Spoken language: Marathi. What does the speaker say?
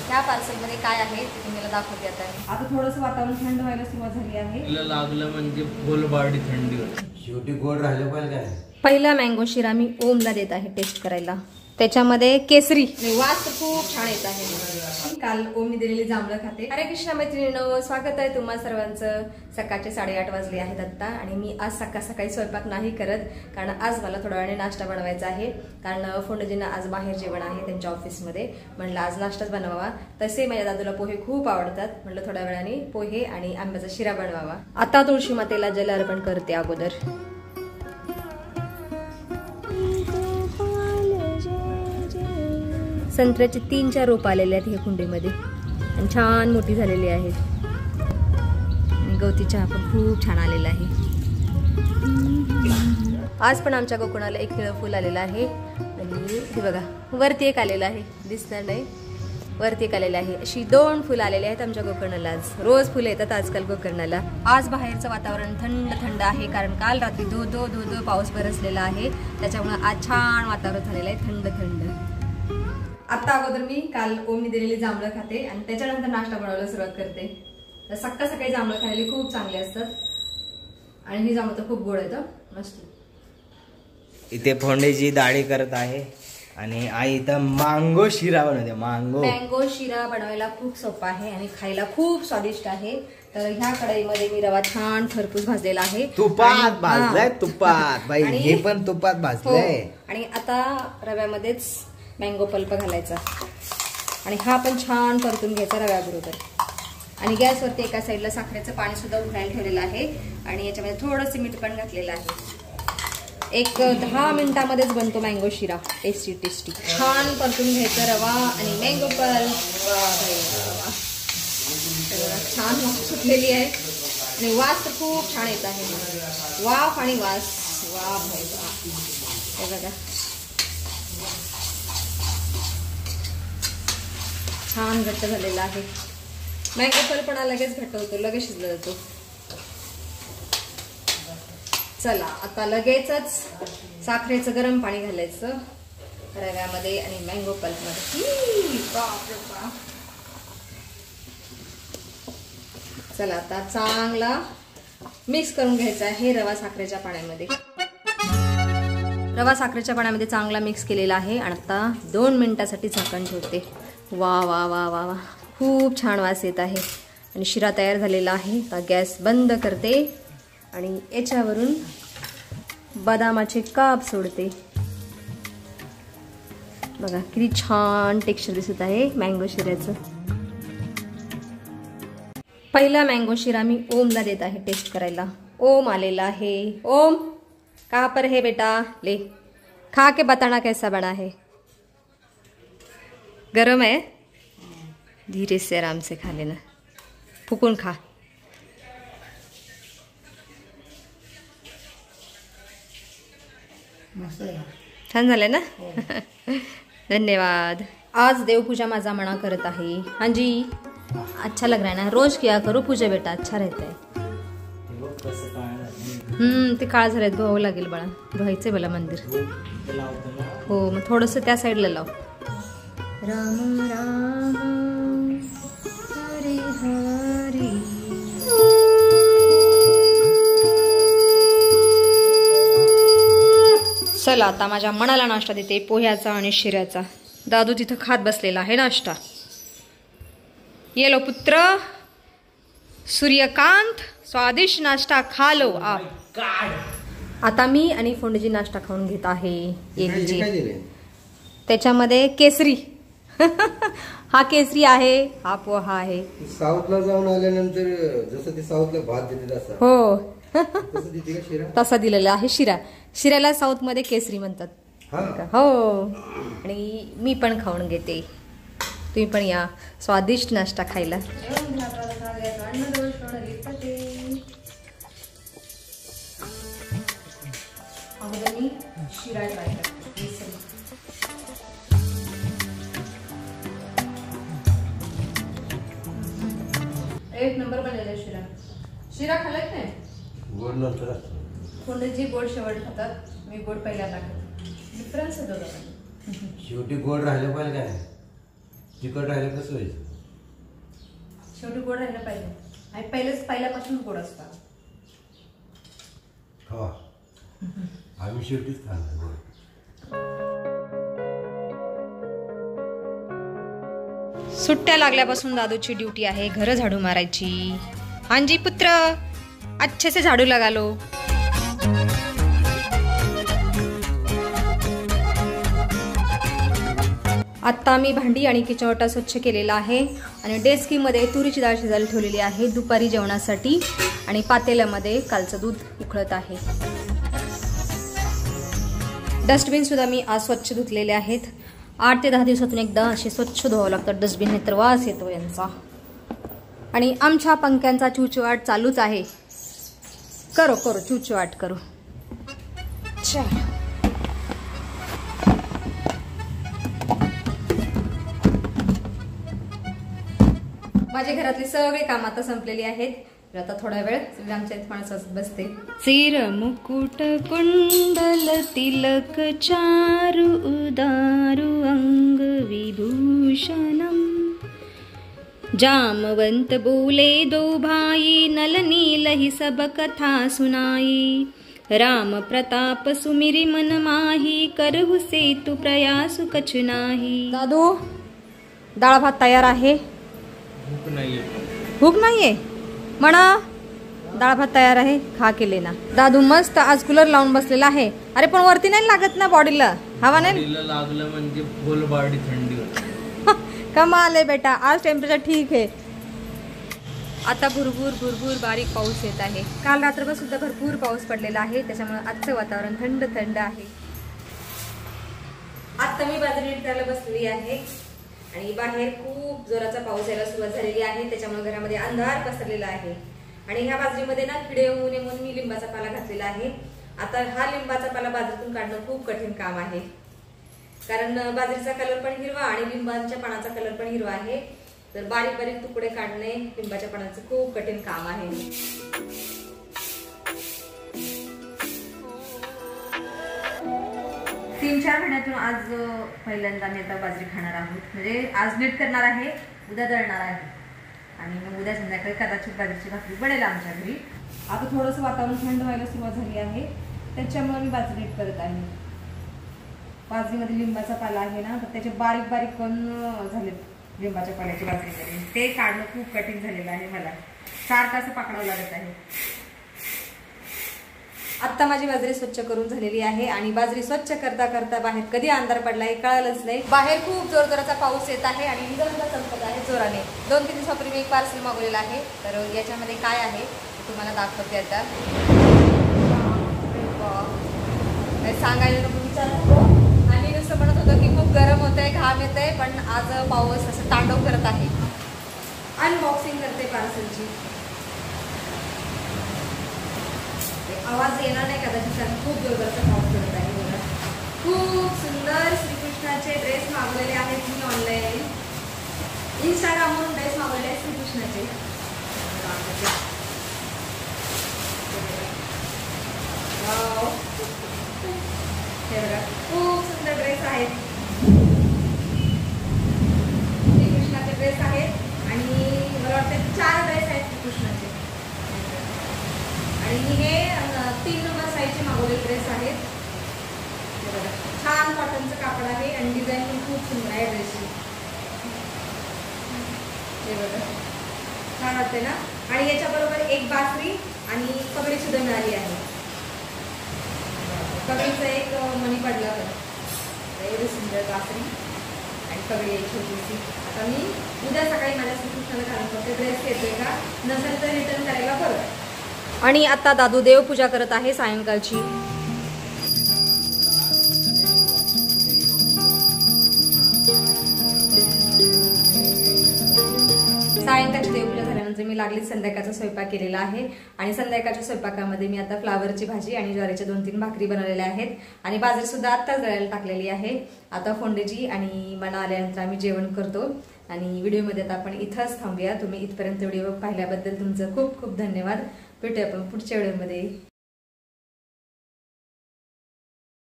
ह्या पार्सलमध्ये काय आहे ते तुम्हाला दाखवते आता थोडंसं वातावरण थंड व्हायला सुरुवात झाली आहे. लागलं म्हणजे फुल बॉडी थंडी होती. शेवटी गोड राहिलं पाहिजे काय. पहिला मँगो शिरा मी ओमला देत आहे टेस्ट करायला. त्याच्यामध्ये केसरी वास खूप छान येत आहे. काल ओमनी दिलेली जांभळं खाते. हरे कृष्ण मैत्रिणींनो, स्वागत आहे तुम्हा सर्वांचं. सकाळचे 8:30 वाजले आहेत आत्ता आणि मी आज सकाळी स्वयंपाक नाही करत, कारण आज मला थोड्या वेळाने नाश्ता बनवायचा आहे. कारण फोंडजींना आज बाहेर जेवण आहे त्यांच्या ऑफिसमध्ये. म्हणलं आज नाश्ताच बनवावा. तसे माझ्या दादूला पोहे खूप आवडतात. म्हणलं थोड्या वेळाने पोहे आणि आंब्याचा शिरा बनवावा. आता तुळशी मातेला जल अर्पण करते अगोदर. संत्र्याचे 3-4 रोप आलेले आहेत ह्या कुंडीमध्ये आणि छान मोठी झालेली आहेत. आणि गवती चहा पण खूप छान आलेला आहे. आज पण आमच्या गोकुळाला एक निळं फुल आलेलं आहे. आणि हे बघा वरती एक आलेलं आहे, दिसणार नाही, वरती एक आलेलं आहे. अशी 2 फुलं आलेली आहेत आमच्या गोकर्णाला. आज रोज फुलं येतात आजकाल गोकर्णाला. आज बाहेरचं वातावरण थंड थंड आहे, कारण काल रात्री धो धो धो धो पाऊस बरसलेला आहे. त्याच्यामुळे आज छान वातावरण झालेलं आहे, थंड थंड. आता अगोदर मी काल ओमनी दिलेली जांभळं खाते आणि त्याच्यानंतर नाश्ता बनवायला सुरुवात करते. तर सकाळी जांभळं खायला खूप चांगले असतात आणि ही जांभळं तर खूप गोड आहेत मस्त. इथे फोंडेची डाळी करत आहे आणि आई इथं मँगो शिरा बनवते. मँगो शिरा बनवायला खूप सोपा आहे आणि खायला खूप स्वादिष्ट आहे. तर ह्या कढईमध्ये मी रवा छान खरपूस भाजलेला आहे. तुपात भाजलाय, तुपात बाई, हे पण तुपात भाजलंय. आणि आता रव्यामध्येच मँगो पल्प घालायचा आणि हा पण छान परतून घ्यायचा रव्याबरोबर. आणि गॅसवरती एका साईडला साखरेचं पाणी सुद्धा उकळायला ठेवलेलं आहे आणि याच्यामध्ये थोडंसं मीठ पण घातलेलं आहे. एक 10 मिनिटामध्येच बनतो मँगो शिरा. टेस्टी टेस्टी छान परतून घ्यायचं रवा आणि मँगो पल्प. छान वाफ सुटलेली आहे आणि वास तर खूप छान येत आहे. वाफ आणि वास, वा भाई वा. हे बघा छान घट्ट झालेला आहे. मँगो पल्पणा लगेच घट्ट होतो, लगेच शिजला जातो. चला आता लगेचच साखरेचं गरम पाणी घालायचं रव्यामध्ये आणि मँगो पल्पमध्ये. चला आता चांगला मिक्स करून घ्यायचा आहे रवा साखरेच्या पाण्यामध्ये. रवा साखरेच्या पाण्यामध्ये चांगला मिक्स केलेला आहे आणि आता 2 मिनिटासाठी झाकण ठेवते. वा वा वा वा वा, खूप छान वास येत आहे आणि शिरा तयार झालेला आहे. आता गॅस बंद करते आणि याच्यावरून बदामाचे काप सोडते. बघा किती छान टेक्स्चर दिसत आहे मँगो शिऱ्याचं. पहिला मँगो शिरा मी ओमला देत आहे टेस्ट करायला. ओम आलेला आहे. ओम कहाँ पर है बेटा, ले खा के बताना कैसा बना है. गरम है, धीरे से आराम से खा लेना, फुकून खा. छान झालं ना. धन्यवाद. आज देवपूजा माझा मना करत आहे. हाँ जी, अच्छा लग रहा है ना. रोज किया करो पूजा बेटा, अच्छा रहता है. ते काळ झालेत, धुवावं लागेल बाळा. धुवायचंय मला मंदिर. हो मग थोडंसं त्या साईडला लाव. राम राम हरे हरे. चला आता माझ्या मनाला नाश्ता देते पोह्याचा आणि शिऱ्याचा. दादू तिथं खात बसलेला आहे नाश्ता. ये लो पुत्र, सूर्यकांत स्वादिष्ट नाश्ता खा लो आप. आता मी आणि फोंडजी नाश्ता खाऊन घेत आहे. त्याच्यामध्ये केसरी. हा केसरी आहे, हा पोहा आहे. साऊथला जाऊन आल्यानंतर जसं ते साऊथला भात देते तसं. हो तसा दिलेला आहे शिरा. शिऱ्याला साऊथ मध्ये केसरी म्हणतात. हो आणि मी पण खाऊन घेते. तुम्ही पण या स्वादिष्ट नाश्ता खायला. शिरा ट्राय करते. एक नंबर बनलेला शिरा. शिरा खाल्लाय नाही. गोड नंतर फोंडजी गोड शेवट खातात, मी गोड पहिल्यांदा खाते. डिफरन्स आहे दोघांमध्ये. शेवटी गोड राहिलं पाहिजे काय. चिकट राहिलं कसं व्हायचं? शेवटी गोड राहिलं पाहिजे आणि पहिल्यापासून गोड असतात. हो आम्ही शेवटीच खाल्लं. सुट्ट्या लागल्यापासून दादूची ड्युटी आहे घर झाडू मारायची. हांजी पुत्र अच्छे से झाडू लगा लो. आत्ता मी भांडी आणि किचन ओटा स्वच्छ केलेला आहे आणि डेस्कीमध्ये तुरीची डाळ शिजायला ठेवलेली आहे दुपारी जेवणासाठी आणि पातेल्यामध्ये कालचं दूध उकळत आहे. डस्टबिन सुद्धा मी आज स्वच्छ धुतलेले आहेत. 8 ते 10 दिवसातून एकदा असे स्वच्छ धुवावं लागतात डस्टबिन, नाही तर वास येतो यांचा. आणि आमच्या पंख्यांचा चुचवाट चालूच आहे. करो करो चुचवाट करो. माझ्या घरातली सगळे काम आता संपलेली आहेत. आता थोडा वेळ आमच्या माणसाच बसते. सिर मुकुट कुंडल तिलक चारु उदारु अंग विभूषणम जामवंत बोले दो भाई नल नील ही सब कथा सुनाई राम प्रताप सुमिरी मन माही करहु सेतु प्रयासु कछ नाही. दादू डाळ भात तयार आहे. भूक नाहीये म्हणा. डाळ भात तयार आहे, खा केले ना. दादू मस्त आज कूलर लावून बसलेला आहे. अरे पण वरती नाही लागत ना बॉडीला, हवा नाही लागलं म्हणजे फुल बॉडी थंडी होते. कमाल आहे बेटा, आज टेम्परेचर ठीक आहे. आता भुरभुर भुरभुर बारीक पाऊस येत आहे. काल रात्रभर सुद्धा भरपूर पाऊस पडलेला आहे, त्याच्यामुळे आजचं वातावरण थंड थंड आहे. आता मी बाजरी करायला बसलेली आहे आणि बाहेर खूप जोराचा पाऊस यायला सुरुवात झालेली आहे, त्याच्यामुळे घरामध्ये अंधार पसरलेला आहे. आणि ह्या बाजरीमध्ये ना किडे होऊ नये म्हणून मी लिंबाचा पाला घातलेला आहे. आता हा लिंबाचा पाला बाजरीतून काढणं खूप कठीण काम आहे, कारण बाजरीचा कलर पण हिरवा आणि लिंबाच्या पानाचा कलर पण हिरवा आहे. तर बारीक बारीक तुकडे काढणे लिंबाच्या पानाचं खूप कठीण काम आहे. 3-4 महिन्यातून आज पहिल्यांदा मी आता बाजरी खाणार आहोत. म्हणजे आज नीट करणार आहे, उद्या दळणार आहे आणि मग उद्या संध्याकाळी कदाचित बाजरीची भाकरी बनेल आमच्या घरी. आता थोडंसं वातावरण थंड व्हायला सुरुवात झाली आहे, त्याच्यामुळे मी बाजरी नीट करत आहे. बाजरीमध्ये लिंबाचा पाला आहे ना, तर त्याचे बारीक बारीक कण झाले लिंबाच्या पाल्याची बाजरीमध्ये. ते काढणं खूप कठीण झालेलं आहे मला, सारखं असं पकडावं लागत आहे. आता माझी बाजरी स्वच्छ करून झालेली आहे आणि बाजरी स्वच्छ करता करता बाहेर कधी अंधार पडला हे कळालंच नाही. बाहेर खूप जोरजोराचा पाऊस येत आहे आणि विजांचा चमकत आहे जोराने. 2-3 दिवसापूर्वी मी एक पार्सल मागवलेलं आहे, तर याच्यामध्ये काय आहे ते तुम्हाला दाखवते आता. सांगायला नको विचार नको. आणि नुसतं म्हणत होतं की खूप गरम होत आहे, घाम येत आहे, पण आज पाऊस असं तांडव करत आहे. अनबॉक्सिंग करते पार्सलची. आवाज येणार नाही कदाचित, कारण खूप जोरदारचा पाऊस पडत आहे. बघा खूप सुंदर श्रीकृष्णाचे ड्रेस मागवलेले आहेत मी ऑनलाईन. इंस्टाग्रामवरून ड्रेस मागवले आहेत श्रीकृष्णाचे. हे बघा खूप सुंदर ड्रेस आहेत, श्रीकृष्णाचे ड्रेस आहेत आणि मला वाटतं 4 ड्रेस आहेत श्रीकृष्णाचे. आणि हे 3 नंबर साईजचे मागवलेले ड्रेस आहेत. छान कॉटनचं कापड आहे आणि डिझाईन पण खूप सुंदर आहे ड्रेसची. हे बघा छान वाटते ना. आणि याच्याबरोबर एक बासरी आणि पगडी सुद्धा मिळाली आहे. पगडीचा एक मणी पडला होता. एवढी सुंदर बासरी आणि पगडी एक छोटीशी. आता मी उद्या सकाळी माझ्या श्रीकृष्णाला घालून बघते ड्रेस येतोय का, नसेल तर रिटर्न करायला बरं. आणि आता दादू देवपूजा करत आहे सायंकाळची. सायंकाळची देवपूजा झाल्यानंतर मी लागलीच संध्याकाळचा स्वयंपाक केलेला आहे आणि संध्याकाळच्या स्वयंपाकामध्ये मी आता फ्लावरची भाजी आणि ज्वारीच्या 2-3 भाकरी बनवलेल्या आहेत आणि बाजरी सुद्धा आत्ताच दळायला टाकलेली आहे. आता फोंडेजी आणि मना आल्यानंतर आम्ही जेवण करतो आणि व्हिडिओमध्ये आता आपण इथंच थांबूया. तुम्ही इथपर्यंत व्हिडिओ पाहिल्याबद्दल तुमचं खूप खूप धन्यवाद. भेटूया आपण पुढच्या व्हिडिओमध्ये.